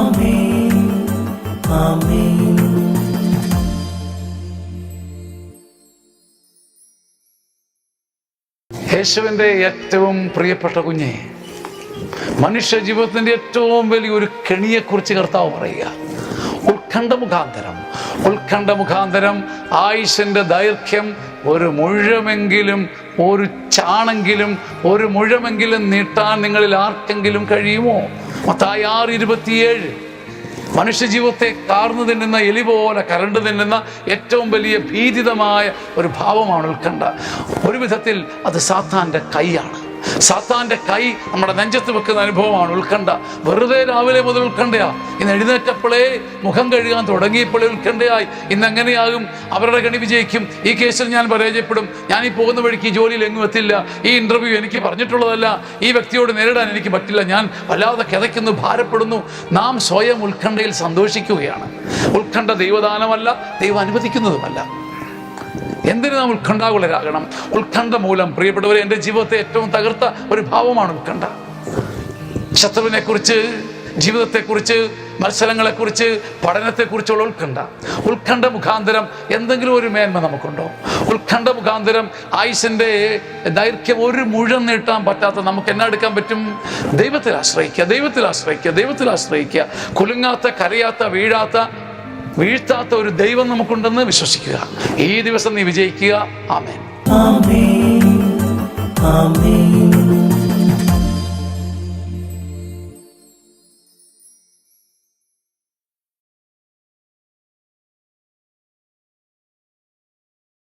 ആമേൻ. ആമേൻ. യേശുവിൻ്റെ ഏറ്റവും പ്രിയപ്പെട്ട കുഞ്ഞെ, മനുഷ്യ ജീവിതത്തിൻ്റെ ഏറ്റവും വലിയൊരു കെണിയെക്കുറിച്ച് കർത്താവ് പറയുക. ഉത്കണ്ഠ മുഖാന്തരം ആയുസ്സിൻ്റെ ദൈർഘ്യം ഒരു മുഴമെങ്കിലും, ഒരു ചാണെങ്കിലും, ഒരു മുഴമെങ്കിലും നീട്ടാൻ നിങ്ങളിൽ ആർക്കെങ്കിലും കഴിയുമോ? മത്തായി 6:27. മനുഷ്യജീവിതത്തെ കാർന്നു തിന്നുന്ന എലി പോലെ കരണ്ട് തിന്നുന്ന ഏറ്റവും വലിയ ഭീതിതമായ ഒരു ഭാവമാണ് ഉത്കണ്ഠ. ഒരു വിധത്തിൽ അത് സാത്താൻ്റെ കൈയാണ്. സാത്താൻ്റെ കൈ നമ്മുടെ നെഞ്ചത്ത് വെക്കുന്ന അനുഭവമാണ് ഉത്കണ്ഠ. വെറുതെ രാവിലെ മുതൽ ഉത്കണ്ഠയാ. ഇന്ന് എഴുന്നേറ്റപ്പോഴേ മുഖം കഴുകാൻ തുടങ്ങിയപ്പോഴേ ഉത്കണ്ഠയായി. ഇന്ന് എങ്ങനെയാകും? അവരുടെ കണി വിജയിക്കും. ഈ കേസിൽ ഞാൻ പരാജയപ്പെടും. ഞാൻ ഈ പോകുന്ന വഴിക്ക് ഈ ജോലിയിൽ എങ്ങും എത്തില്ല. ഈ ഇൻ്റർവ്യൂ എനിക്ക് പറഞ്ഞിട്ടുള്ളതല്ല. ഈ വ്യക്തിയോട് നേരിടാൻ എനിക്ക് പറ്റില്ല. ഞാൻ വല്ലാതെ കിതയ്ക്കുന്നു, ഭാരപ്പെടുന്നു. നാം സ്വയം ഉത്കണ്ഠയിൽ സന്തോഷിക്കുകയാണ്. ഉത്കണ്ഠ ദൈവദാനമല്ല, ദൈവം അനുവദിക്കുന്നതുമല്ല. എന്തിനു നാം ഉത്കണ്ഠാകുലരാകണം? ഉത്കണ്ഠ മൂലം പ്രിയപ്പെട്ടവരെ, എൻ്റെ ജീവിതത്തെ ഏറ്റവും തകർത്ത ഒരു ഭാവമാണ് ഉത്കണ്ഠ. ശത്രുവിനെക്കുറിച്ച്, ജീവിതത്തെക്കുറിച്ച്, മത്സരങ്ങളെക്കുറിച്ച്, പഠനത്തെക്കുറിച്ചുള്ള ഉത്കണ്ഠ മുഖാന്തരം എന്തെങ്കിലും ഒരു മേന്മ നമുക്കുണ്ടോ? ഉത്കണ്ഠ മുഖാന്തരം ആയുസിൻ്റെ ദൈർഘ്യം ഒരു മുഴം നീട്ടാൻ പറ്റാത്ത നമുക്ക് എന്നാ എടുക്കാൻ പറ്റും? ദൈവത്തിൽ ആശ്രയിക്കുക. കുലുങ്ങാത്ത, കരയാത്ത, വീഴ്ത്താത്ത ഒരു ദൈവം നമുക്കുണ്ടെന്ന് വിശ്വസിക്കുക. ഈ ദിവസം നീ വിജയിക്കുക. ആമേൻ. ആമേൻ. ആമേൻ.